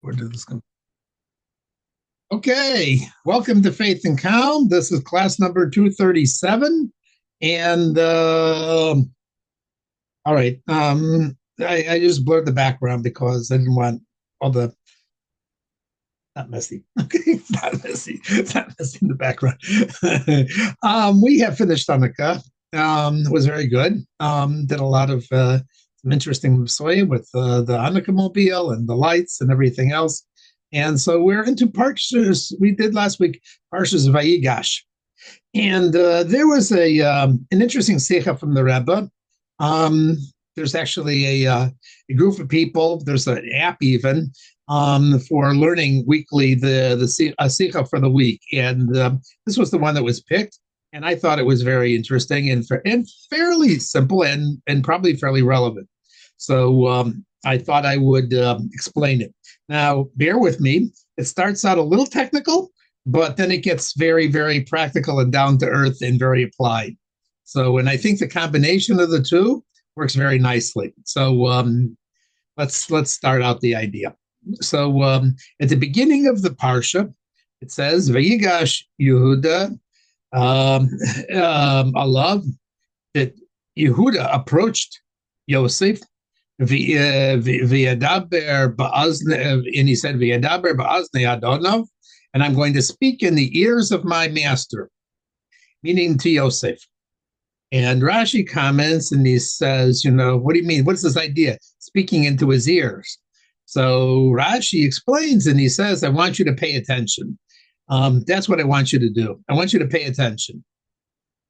Where did this come? Okay, welcome to Faith and Calm. This is class number 237. And all right, I just blurred the background because I didn't want all the not messy. Okay, it's not messy. It's not messy in the background. We have finished Hanukkah. It was very good. Did a lot of some interesting soy with the Hanukkah mobile and the lights and everything else. And so we're into Parshas. We did last week Parshas Vayigash, and there was a an interesting sikha from the Rebbe. Um, there's actually a group of people. There's an app even for learning weekly the sikha for the week, and this was the one that was picked. And I thought it was very interesting and fairly simple and probably fairly relevant. So I thought I would explain it. Now, bear with me. It starts out a little technical, but then it gets very, very practical and down to earth and very applied. So, and I think the combination of the two works very nicely. So, let's start out the idea. So, at the beginning of the parsha, it says, "Vayigash Yehuda Allah," that Yehuda approached Yosef, V'yadaber ba'azne, and he said, "V'yadaber ba'azne Adonov," and I'm going to speak in the ears of my master, meaning to Yosef. And Rashi comments and he says, what do you mean? What's this idea? Speaking into his ears. So Rashi explains and he says, I want you to pay attention. That's what I want you to do. I want you to pay attention.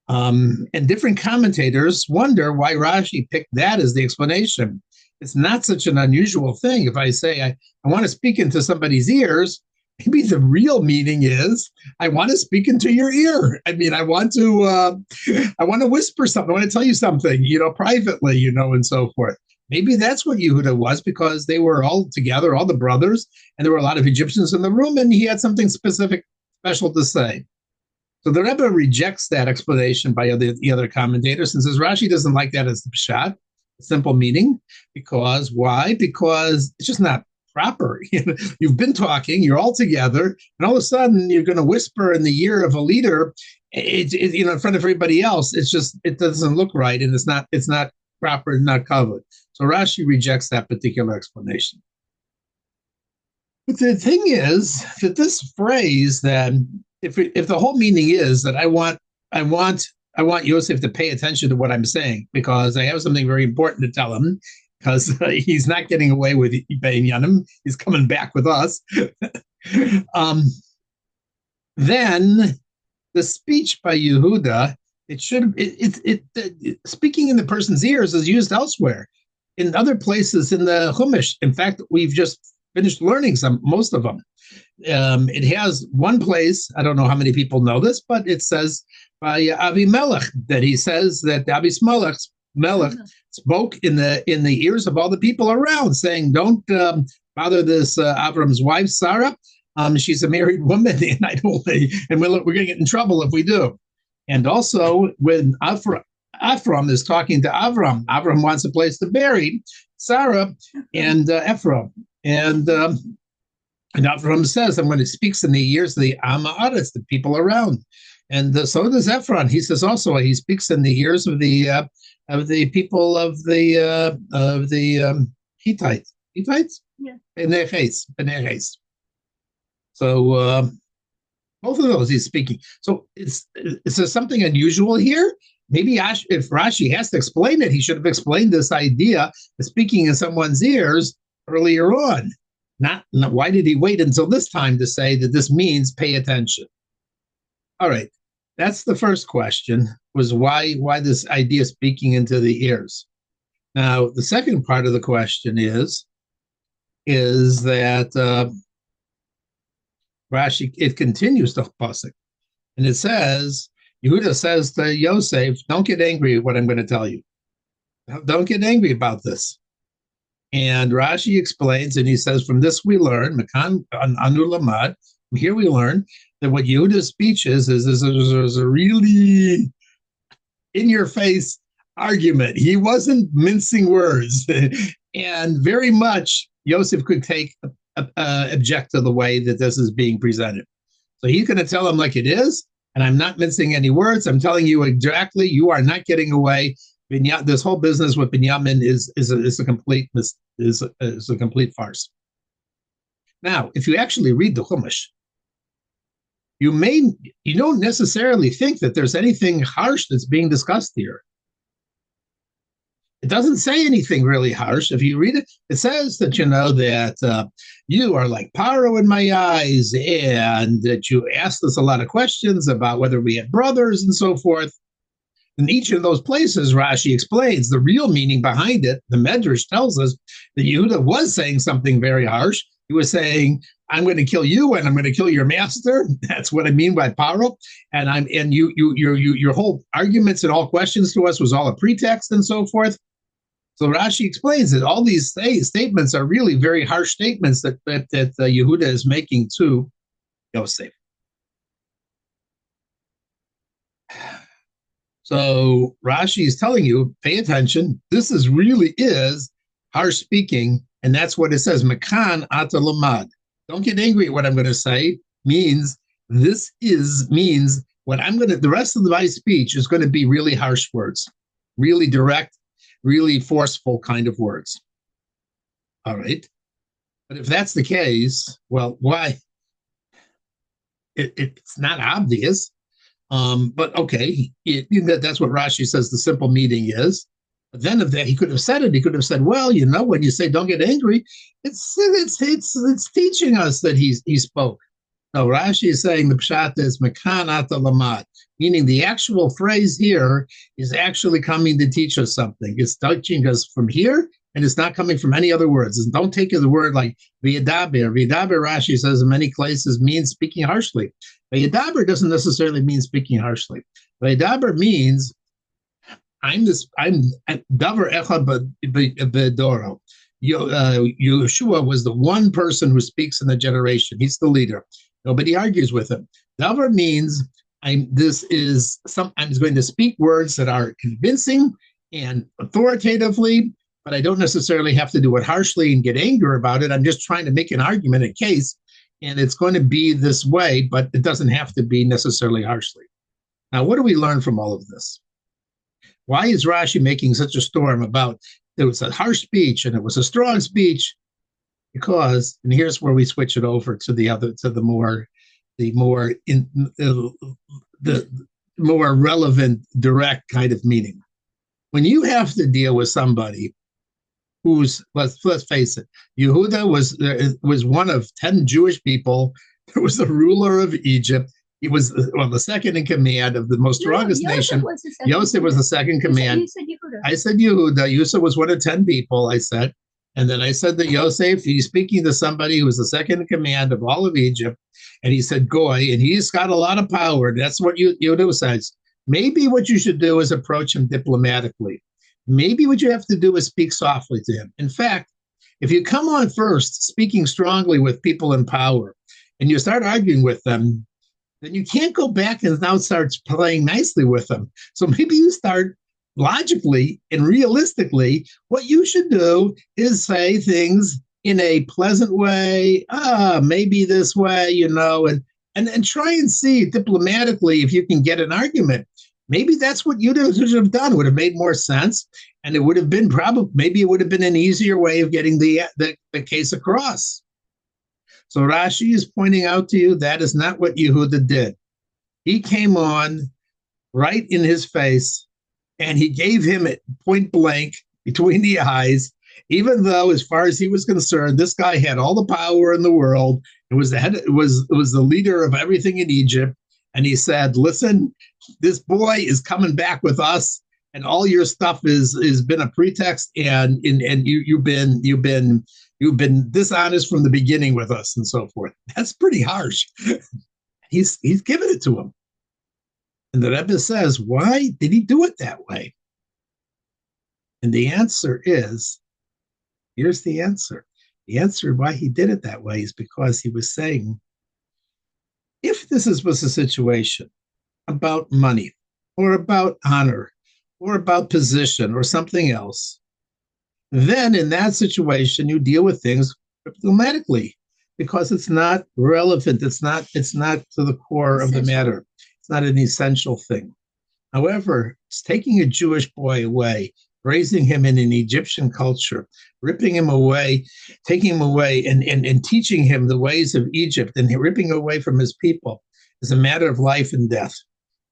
And different commentators wonder why Rashi picked that as the explanation. It's not such an unusual thing. If I say I want to speak into somebody's ears, maybe the real meaning is I want to speak into your ear. I mean, I want to whisper something. I want to tell you something, privately, and so forth. Maybe that's what Yehuda was, because they were all together, all the brothers, and there were a lot of Egyptians in the room, and he had something specific, special to say. So the Rebbe rejects that explanation by the other commentators and says Rashi doesn't like that as the pshat, simple meaning. Because why? Because it's just not proper. You've been talking, you're all together, and all of a sudden you're going to whisper in the ear of a leader, in front of everybody else. It doesn't look right, and it's not proper and not covered. So Rashi rejects that particular explanation. But the thing is that this phrase, that if the whole meaning is that I want Yosef to pay attention to what I'm saying, because I have something very important to tell him, because he's not getting away with Yanim. He's coming back with us. Then the speech by Yehuda, speaking in the person's ears is used elsewhere, in other places in the Chumash. In fact, we've just finished learning most of them. It has one place, I don't know how many people know this, but it says by Avimelech, that he says that Melech spoke in the ears of all the people around, saying, "Don't bother this Avram's wife, Sarah. She's a married woman, and we're going to get in trouble if we do." And also, when Avram is talking to Avram wants a place to bury Sarah and Ephraim, and Avram says, "I'm going to speak in the ears of the Amaretz, the people around." And so does Ephron. He says also he speaks in the ears of the people of the Hittites. Hittites? Yeah. Beneches. So both of those he's speaking. So is there something unusual here? Maybe if Rashi has to explain it, he should have explained this idea of speaking in someone's ears earlier on. Not why did he wait until this time to say that this means pay attention? All right, that's the first question, was why this idea of speaking into the ears. Now, the second part of the question is that Rashi, it continues the pasuk, and it says, Yehuda says to Yosef, "Don't get angry at what I'm going to tell you. Don't get angry about this." And Rashi explains, and he says, from this we learn, Makan Anu Lamad, here we learn that what Yehuda's speech is a really in-your-face argument. He wasn't mincing words. And very much Yosef could take object to the way that this is being presented. So he's going to tell him like it is, and I'm not mincing any words. I'm telling you exactly. You are not getting away. This whole business with Binyamin is a complete farce. Now, if you actually read the Chumash, you don't necessarily think that there's anything harsh that's being discussed here. It doesn't say anything really harsh. If you read it, it says that that you are like Paro in my eyes, and that you asked us a lot of questions about whether we had brothers and so forth. In each of those places, Rashi explains the real meaning behind it. The Medrash tells us that Yehuda was saying something very harsh. He was saying, "I'm going to kill you, and I'm going to kill your master." That's what I mean by paro. And your whole arguments and all questions to us was all a pretext and so forth. So Rashi explains that all these statements are really very harsh statements that Yehuda is making to Yosef. So Rashi is telling you, pay attention. This really is harsh speaking, and that's what it says. Mekan ata lamad. Don't get angry at what I'm going to say. Means what I'm going to. The rest of my speech is going to be really harsh words, really direct, really forceful kind of words. All right, but if that's the case, well, why? It's not obvious. But okay, that's what Rashi says the simple meaning is. But then of that, he could have said it. He could have said, well, when you say don't get angry, it's teaching us that he spoke. No, Rashi is saying the pshat is mekan ata lamad, meaning the actual phrase here is actually coming to teach us something. It's teaching us from here, and it's not coming from any other words. And don't take the word like v'yadaber. V'yadaber, Rashi says in many places, means speaking harshly. V'yadaber doesn't necessarily mean speaking harshly. V'yadaber means I'm davar echad b'doro. Yeshua was the one person who speaks in the generation. He's the leader. Nobody argues with him. Davar means I'm going to speak words that are convincing and authoritatively, but I don't necessarily have to do it harshly and get angry about it. I'm just trying to make an argument, a case, and it's going to be this way, but it doesn't have to be necessarily harshly. Now, what do we learn from all of this? Why is Rashi making such a storm about it was a harsh speech and it was a strong speech? Because, and here's where we switch it over to the more relevant, direct kind of meaning. When you have to deal with somebody who's, let's face it, Yehuda was one of 10 Jewish people. He was the ruler of Egypt. He was the second in command of the most strongest nation. Yosef was the second in command. You said Yehuda. I said Yehuda. Yosef was one of 10 people, I said. And then I said that Yosef, he's speaking to somebody who was the second in command of all of Egypt. And he said, Goy, and he's got a lot of power. That's what Yehuda says. Maybe what you should do is approach him diplomatically. Maybe what you have to do is speak softly to him. In fact, if you come on first, speaking strongly with people in power, and you start arguing with them, then you can't go back and now start playing nicely with them. So maybe you start logically and realistically, what you should do is say things in a pleasant way, maybe this way, and try and see diplomatically if you can get an argument. Maybe that's what you should have done. Would have made more sense, and it would have been maybe it would have been an easier way of getting the case across. So Rashi is pointing out to you that is not what Yehuda did. He came on right in his face, and he gave him it point blank between the eyes, even though, as far as he was concerned, this guy had all the power in the world. It was the leader of everything in Egypt. And he said, listen, this boy is coming back with us, and all your stuff has been a pretext, and you've been dishonest from the beginning with us, and so forth. That's pretty harsh. He's given it to him. And the Rebbe says, why did he do it that way? And the answer is, here's the answer. The answer why he did it that way is because he was saying, if this was a situation about money or about honor or about position or something else, then in that situation, you deal with things diplomatically. because it's not relevant. It's not to the core of the matter. It's not an essential thing. However, it's taking a Jewish boy away, raising him in an Egyptian culture, ripping him away, taking him away, and teaching him the ways of Egypt and ripping away from his people is a matter of life and death.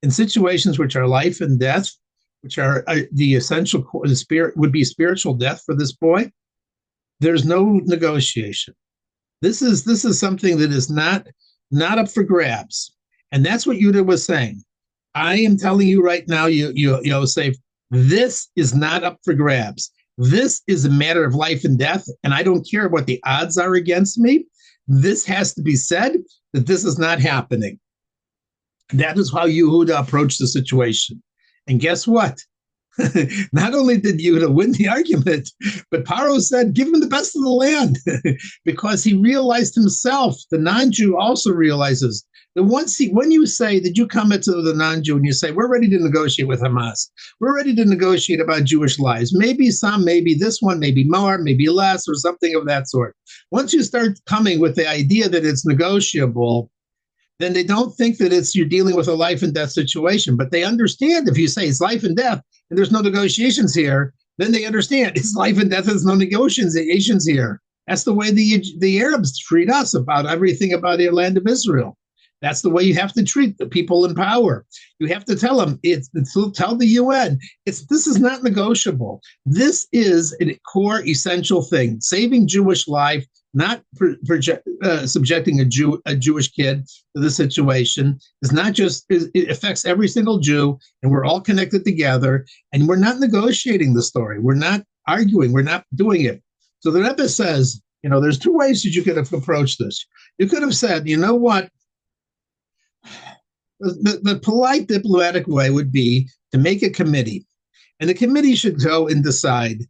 In situations which are life and death, which are the essential, the spirit would be spiritual death for this boy, there's no negotiation. This is something that is not up for grabs, and that's what Yudah was saying. I am telling you right now, Yosef, this is not up for grabs. This is a matter of life and death, and I don't care what the odds are against me. This has to be said that this is not happening. That is how Yehuda approached the situation. And guess what? Not only did Yehuda win the argument, but Paro said, give him the best of the land, because he realized himself, the non-Jew also realizes that when you say that you come into the non-Jew and you say, we're ready to negotiate with Hamas, we're ready to negotiate about Jewish lives, maybe some, maybe this one, maybe more, maybe less, or something of that sort. Once you start coming with the idea that it's negotiable, then they don't think that you're dealing with a life and death situation. But they understand if you say it's life and death and there's no negotiations here, then they understand it's life and death. There's no negotiations here. That's the way the Arabs treat us about everything about the land of Israel. That's the way you have to treat the people in power. You have to tell them, tell the UN, this is not negotiable. This is a core essential thing. Saving Jewish life, not subjecting a Jewish kid to this situation, is not just, it affects every single Jew, and we're all connected together, and we're not negotiating the story. We're not arguing. We're not doing it. So the Rebbe says, there's two ways that you could have approached this. You could have said, you know what? The polite diplomatic way would be to make a committee, and the committee should go and decide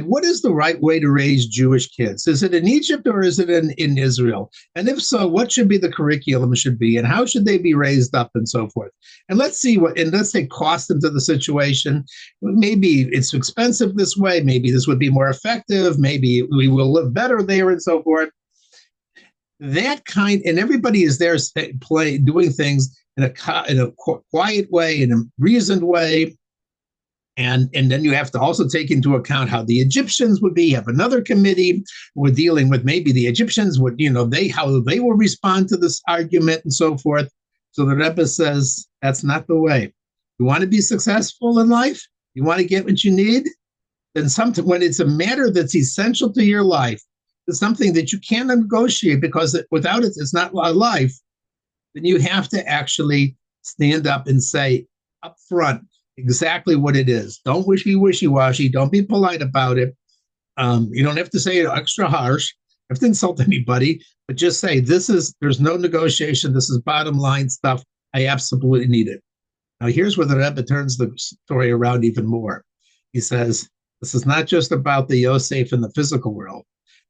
what is the right way to raise Jewish kids. Is it in Egypt or is it in Israel? And if so, what should be the curriculum should be, and how should they be raised up, and so forth. And let's say cost into the situation. Maybe it's expensive this way. Maybe this would be more effective. Maybe we will live better there, and so forth. That kind, and everybody is there doing things in a quiet way, in a reasoned way, and then you have to also take into account how the Egyptians would be. Have another committee we're dealing with. Maybe the Egyptians would, how they will respond to this argument, and so forth. So the Rebbe says that's not the way. You want to be successful in life. You want to get what you need. Then when it's a matter that's essential to your life, it's something that you can't negotiate, because without it, it's not life, then you have to actually stand up and say up front exactly what it is. Don't wishy-washy. Don't be polite about it. You don't have to say it extra harsh. You have to insult anybody, but just say, there's no negotiation. This is bottom line stuff. I absolutely need it. Now, here's where the Rebbe turns the story around even more. He says, this is not just about the Yosef in the physical world.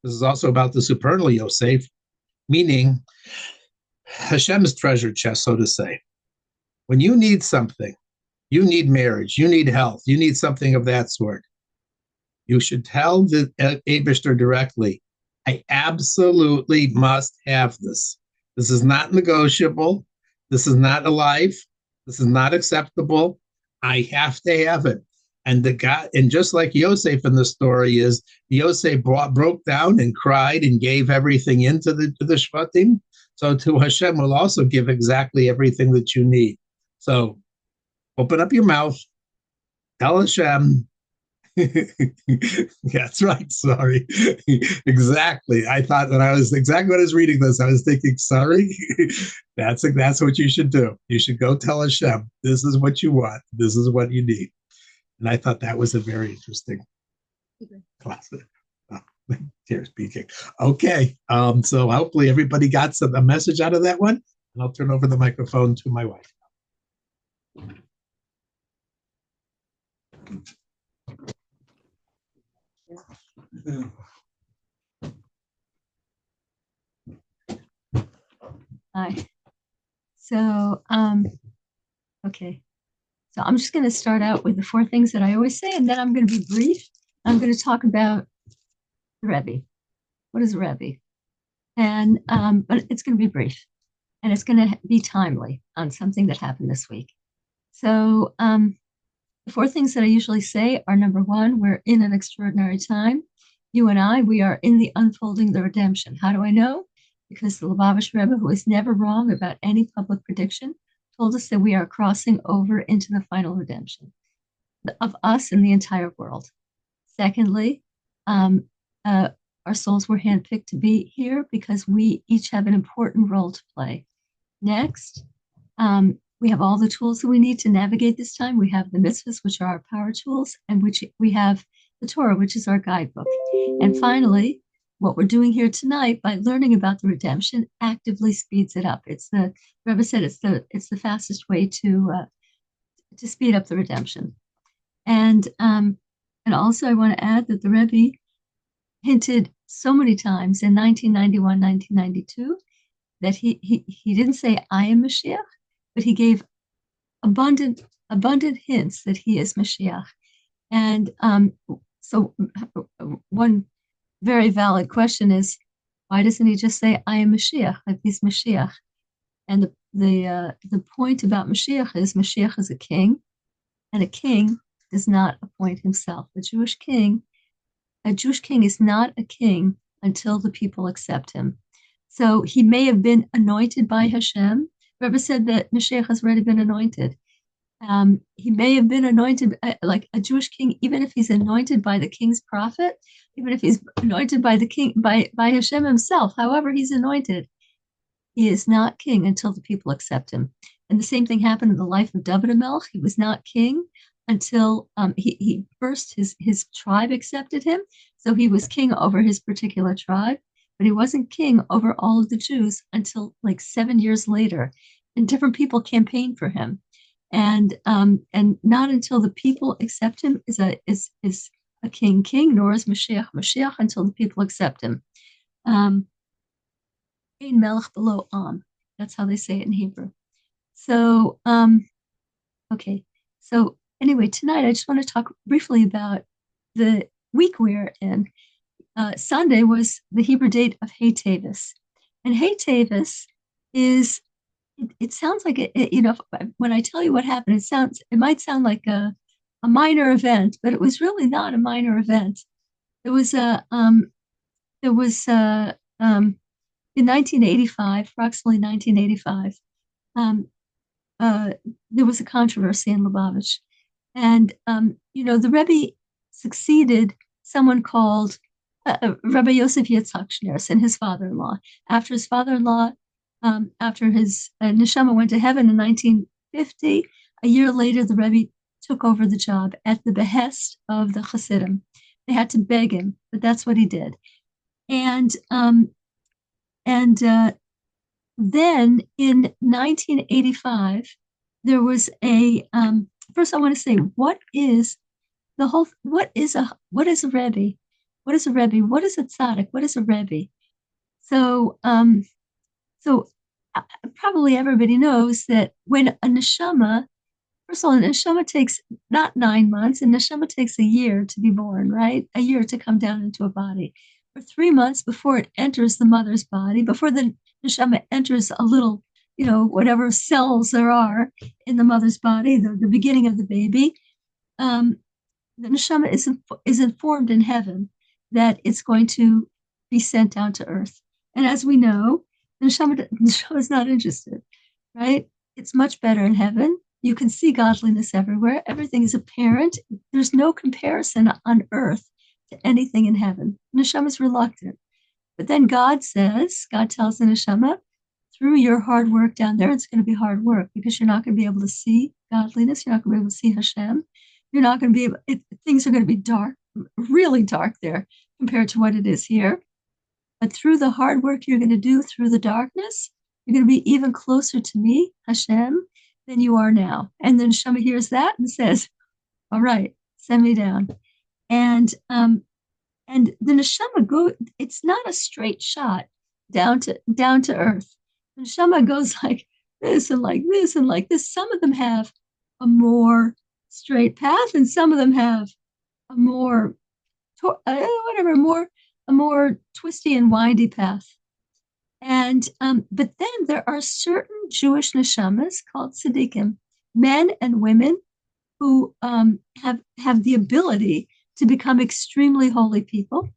This is also about the supernal Yosef, meaning Hashem's treasure chest, so to say. When you need something, you need marriage, you need health, you need something of that sort, you should tell the Eibishter directly, I absolutely must have this. This is not negotiable. This is not a life. This is not acceptable. I have to have it. And just like Yosef in the story is, Yosef broke down and cried and gave everything into the Shvatim. So to Hashem will also give exactly everything that you need. So open up your mouth, tell Hashem. That's right. Sorry. Exactly. I thought when I was reading this, I was thinking, sorry. That's what you should do. You should go tell Hashem, this is what you want. This is what you need. And I thought that was a very interesting class. Tears speaking. Okay. So hopefully everybody got a message out of that one. And I'll turn over the microphone to my wife. Hi. So, okay. So I'm just going to start out with the four things that I always say, and then I'm going to be brief. I'm going to talk about the Rebbe. What is Rebbe? and but it's going to be brief and it's going to be timely on something that happened this week. So the four things that I usually say are number one, we're in an extraordinary time. You and I, we are in the unfolding of the redemption. How do I know? Because the Lubavitch Rebbe, who is never wrong about any public prediction, told us that we are crossing over into the final redemption of us and the entire world. Secondly, um, uh, our souls were handpicked to be here because we each have an important role to play. Next, we have all the tools that we need to navigate this time. We have the mitzvahs, which are our power tools, and which we have the Torah, which is our guidebook. And finally, what we're doing here tonight by learning about the redemption actively speeds it up. It's the Rebbe said it's the fastest way to speed up the redemption. And also I want to add that the Rebbe hinted so many times in 1991, 1992 that he didn't say I am Mashiach, but he gave abundant hints that he is Mashiach. And so one very valid question is, why doesn't he just say I am Mashiach, like he's Mashiach? And the point about Mashiach is a king, and a king does not appoint himself. A Jewish king is not a king until the people accept him. So he may have been anointed by Hashem. Rebbe said that Mashiach has already been anointed. He may have been anointed like a Jewish king, even if he's anointed by the king's prophet, even if he's anointed by the king by Hashem himself. However, he's anointed. He is not king until the people accept him. And the same thing happened in the life of David HaMelech. He was not king until he first his tribe accepted him. So he was king over his particular tribe, but he wasn't king over all of the Jews until like 7 years later. And different people campaigned for him. And not until the people accept him is a king, nor is Mashiach until the people accept him. Melech below Am. That's how they say it in Hebrew. So, okay. So anyway, tonight I just want to talk briefly about the week we're in. Sunday was the Hebrew date of Hey Tavis. And Hey Tavis is, it sounds like, when I tell you what happened, it might sound like a minor event, but it was really not a minor event. It was there was in 1985, approximately 1985, there was a controversy in Lubavitch. And, the Rebbe succeeded someone called Rabbi Yosef Yitzhak Schneerson and his father-in-law. After his father-in-law, after his neshama went to heaven in 1950, a year later, the Rebbe took over the job at the behest of the Hasidim. They had to beg him, but that's what he did. And then in 1985, there was a. First, I want to say, what is a Rebbe? What is a Rebbe? What is a tzaddik? What is a Rebbe? So, probably everybody knows that when a neshama, first of all, a neshama takes not 9 months, a neshama takes a year to be born, right? A year to come down into a body. For 3 months before it enters the mother's body, before the neshama enters a little, whatever cells there are in the mother's body, the beginning of the baby, the neshama is informed in heaven that it's going to be sent down to earth. And as we know, the neshama is not interested, right? It's much better in heaven. You can see godliness everywhere. Everything is apparent. There's no comparison on earth to anything in heaven. Neshama is reluctant. But then God tells the neshama, through your hard work down there, it's going to be hard work because you're not going to be able to see godliness. You're not going to be able to see Hashem. You're not going to be able, things are going to be dark, really dark there compared to what it is here. But through the hard work you're going to do through the darkness, you're going to be even closer to me, Hashem, than you are now. And then neshama hears that and says, all right, send me down. And the neshama it's not a straight shot down to earth. The neshama goes like this and like this and like this. Some of them have a more straight path, and some of them have a more a more twisty and windy path. But then there are certain Jewish neshamas called tzaddikim, men and women who have the ability to become extremely holy people,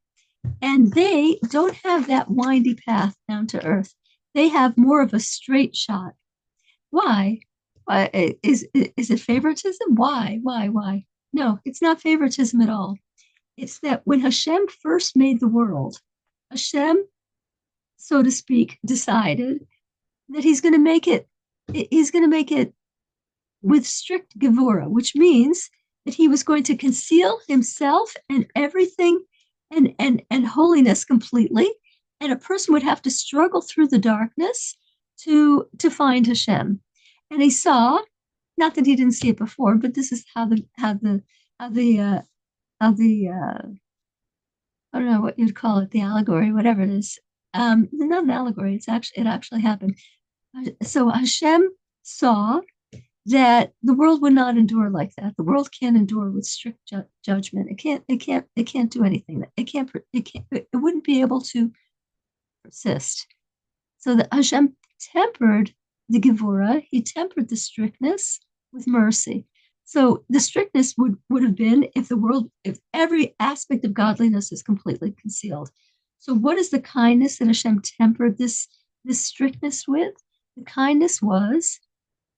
and they don't have that windy path down to earth. They have more of a straight shot. Why? Is it favoritism? Why? No, it's not favoritism at all. It's that when Hashem first made the world, Hashem, so to speak, decided that he's going to make it. He's going to make it with strict gevura, which means that he was going to conceal himself and everything and holiness completely, and a person would have to struggle through the darkness to find Hashem. And he saw, not that he didn't see it before, but this is how the I don't know what you'd call it, the allegory, whatever it is. Not an allegory. It actually happened. So Hashem saw that the world would not endure like that. The world can't endure with strict judgment. It can't do anything. It wouldn't be able to persist. So that Hashem tempered the Gevurah, he tempered the strictness with mercy. So the strictness would have been if every aspect of godliness is completely concealed. So what is the kindness that Hashem tempered this strictness with? The kindness was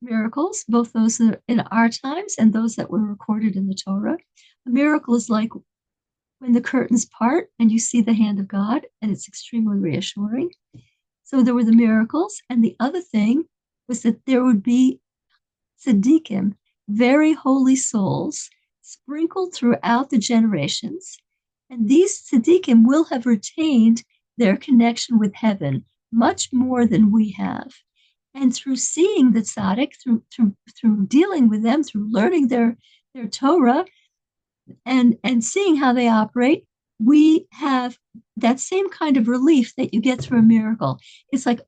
miracles, both those that are in our times and those that were recorded in the Torah. A miracle is like when the curtains part and you see the hand of God, and it's extremely reassuring. So there were the miracles, and the other thing was that there would be tzaddikim, very holy souls, sprinkled throughout the generations, and these tzaddikim will have retained their connection with heaven much more than we have. And through seeing the tzaddik, through dealing with them, through learning their Torah, and seeing how they operate, we have that same kind of relief that you get through a miracle. It's like,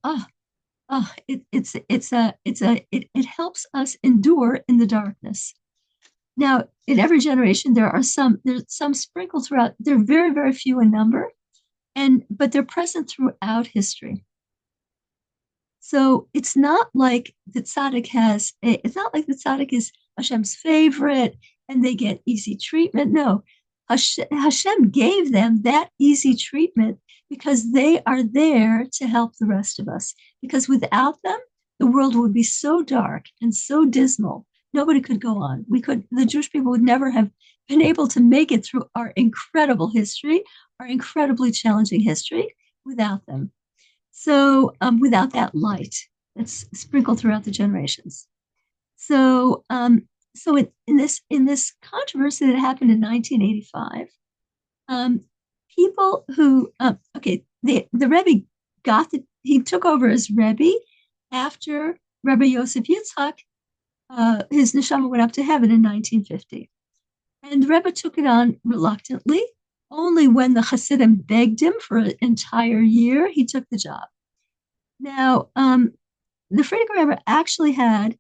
it helps us endure in the darkness. Now, in every generation, there's some sprinkled throughout. They're very, very few in number, but they're present throughout history. So it's not like the tzaddik is Hashem's favorite and they get easy treatment. No, Hashem gave them that easy treatment because they are there to help the rest of us. Because without them, the world would be so dark and so dismal. Nobody could go on. The Jewish people would never have been able to make it through our incredible history, our incredibly challenging history without them. So without that light that's sprinkled throughout the generations. So in this controversy that happened in 1985, people who the Rebbe he took over as Rebbe after Rebbe Yosef Yitzhak, his neshama went up to heaven in 1950, and the Rebbe took it on reluctantly. Only when the Hasidim begged him for an entire year, he took the job. Now, the Frierdiker Rebbe actually had,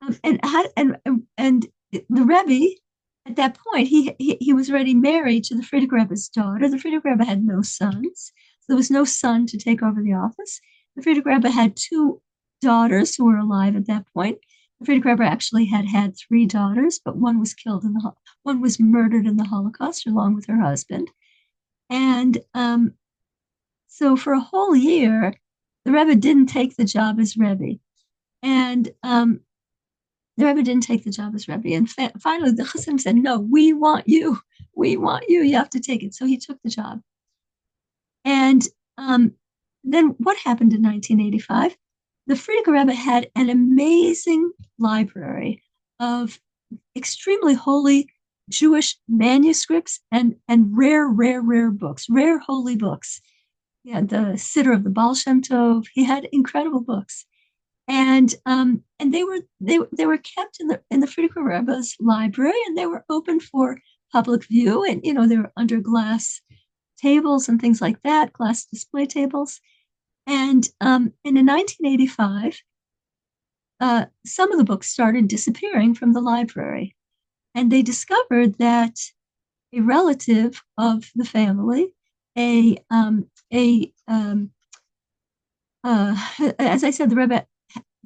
and the Rebbe at that point he was already married to the Frierdiker Rebbe's daughter. The Frierdiker Rebbe had no sons, so there was no son to take over the office. The Frierdiker Rebbe had two daughters who were alive at that point. The Frierdiker Rebbe actually had three daughters, but one was murdered in the Holocaust along with her husband. And so for a whole year, the Rebbe didn't take the job as Rebbe. And the Rebbe didn't take the job as Rebbe. And finally, the Chassidim said, no, we want you. You have to take it. So he took the job. And then what happened in 1985? The Frierdiker Rebbe had an amazing library of extremely holy Jewish manuscripts and rare books, rare holy books. He had the Siddur of the Baal Shem Tov. He had incredible books, and they were kept in the Frierdiker Rebbe's library, and they were open for public view, and they were under glass tables and things like that, glass display tables. And in 1985, some of the books started disappearing from the library, and they discovered that a relative of the family, a uh, as I said, the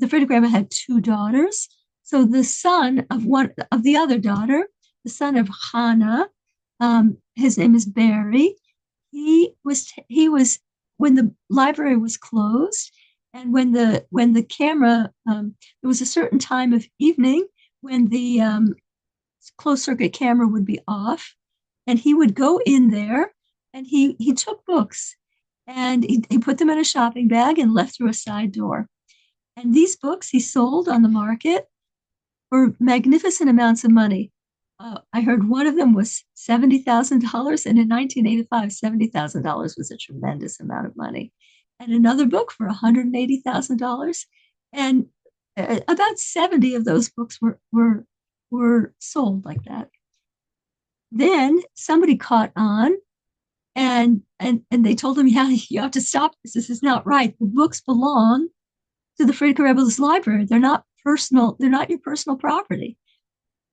Frierdiker Rebbe had two daughters. So the son of one of the other daughter, the son of Hannah, his name is Barry. He was when the library was closed, and when the camera there was a certain time of evening when the closed circuit camera would be off, and he would go in there and he took books and he put them in a shopping bag and left through a side door. And these books he sold on the market for magnificent amounts of money. I heard one of them was $70,000, and in 1985, $70,000 was a tremendous amount of money. And another book for $180,000, and about 70 of those books were sold like that. Then somebody caught on, and they told him, "Yeah, you have to stop this. This is not right. The books belong to the Frierdiker Rebbe's library. They're not personal. They're not your personal property."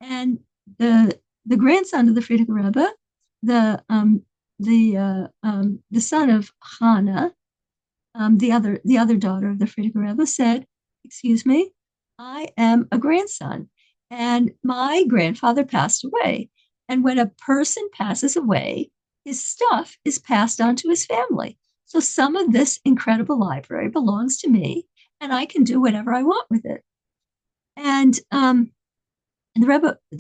And the grandson of the Frierdiker Rebbe, the son of Hannah, the other daughter of the Frierdiker Rebbe, said, "Excuse me, I am a grandson, and my grandfather passed away. And when a person passes away, his stuff is passed on to his family. So some of this incredible library belongs to me, and I can do whatever I want with it." And the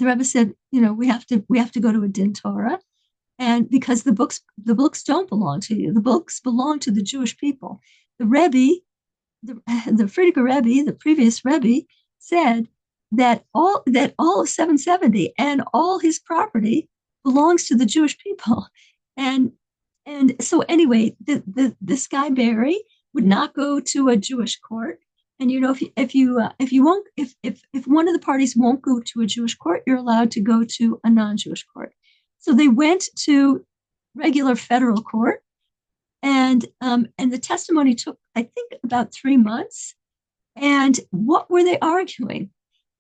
Rebbe said, we have to go to a din Torah, and because the books don't belong to you, the books belong to the Jewish people. The Rebbe, the Frierdiker Rebbe, the previous Rebbe, said that all of 770 and all his property belongs to the Jewish people. And so anyway, this guy Barry would not go to a Jewish court. And if one of the parties won't go to a Jewish court, you're allowed to go to a non-Jewish court. So they went to regular federal court, and the testimony took, I think, about 3 months. And what were they arguing?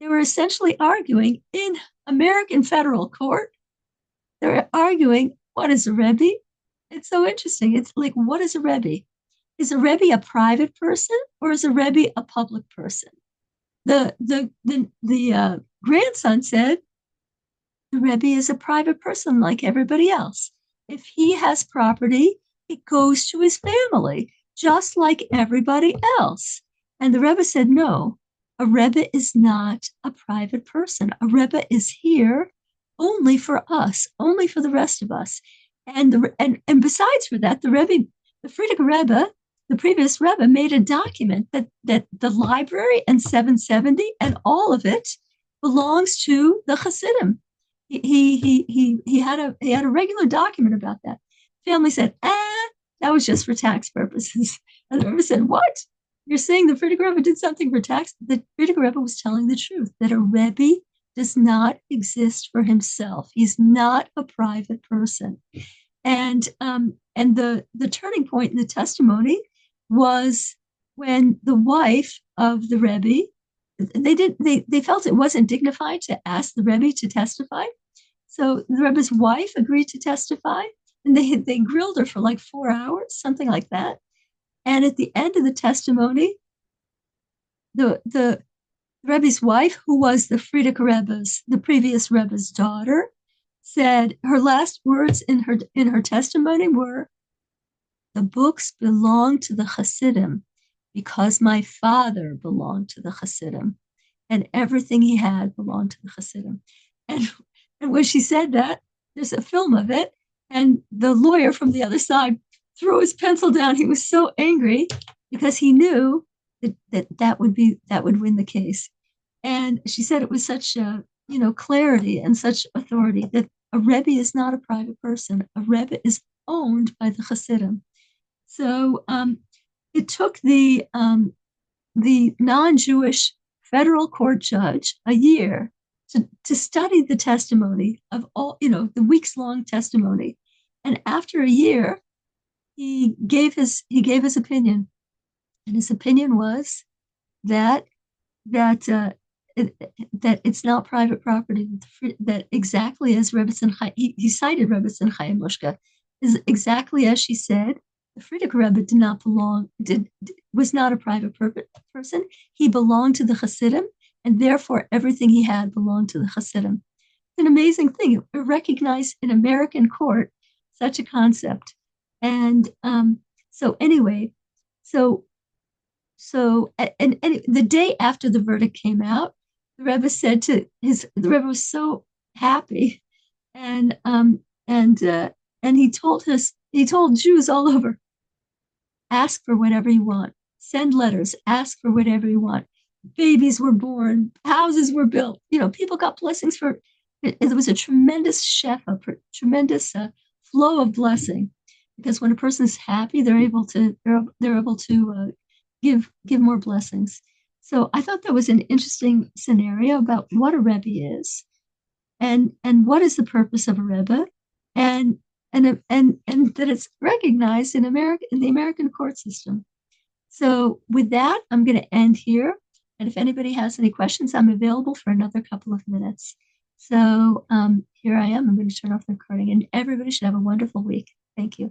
They were essentially arguing in American federal court. They were arguing, what is a Rebbe? It's so interesting. It's like, what is a Rebbe? Is a Rebbe a private person, or is a Rebbe a public person? The grandson said the Rebbe is a private person like everybody else. If he has property, it goes to his family, just like everybody else. And the Rebbe said, no, a Rebbe is not a private person. A Rebbe is here only for us, only for the rest of us. And besides for that, the Frierdiker Rebbe, the previous Rebbe, made a document that the library and 770 and all of it belongs to the Hasidim. He had a regular document about that. Family said, that was just for tax purposes. And the Rebbe said, what? You're saying the Frierdiker Rebbe did something for tax? The Frierdiker Rebbe was telling the truth, that a Rebbe does not exist for himself. He's not a private person. And the turning point in the testimony was when the wife of the Rebbe, they felt it wasn't dignified to ask the Rebbe to testify. So the Rebbe's wife agreed to testify, and they grilled her for like 4 hours, something like that. And at the end of the testimony, the Rebbe's wife, who was the previous Rebbe's daughter, said her last words in her testimony were, "The books belong to the Hasidim because my father belonged to the Hasidim, and everything he had belonged to the Hasidim." And when she said that, there's a film of it, and the lawyer from the other side threw his pencil down. He was so angry because he knew that would win the case. And she said it was such clarity and such authority that a Rebbe is not a private person. A Rebbe is owned by the Hasidim. So it took the non-Jewish federal court judge a year to study the testimony of all, the weeks-long testimony. And after a year, he gave his opinion, and his opinion was that it's not private property. That exactly as Rebbetzin, he cited Rebbetzin Chaim Mushka, is exactly as she said, the Frierdiker Rebbe did not belong, was not a private person. He belonged to the Hasidim, and therefore everything he had belonged to the Hasidim. It's an amazing thing. It recognized in American court such a concept. And so anyway, so and the day after the verdict came out, the Rebbe said to the Rebbe was so happy, and he told Jews all over, ask for whatever you want, send letters, ask for whatever you want. Babies were born, houses were built. People got blessings for it. It was a tremendous shefa, tremendous flow of blessing, because when a person is happy, they're able to give more blessings. So I thought that was an interesting scenario about what a Rebbe is, and what is the purpose of a Rebbe, and and that it's recognized in America, in the American court system. So with that, I'm going to end here. And if anybody has any questions, I'm available for another couple of minutes. So here I am. I'm going to turn off the recording, and everybody should have a wonderful week. Thank you.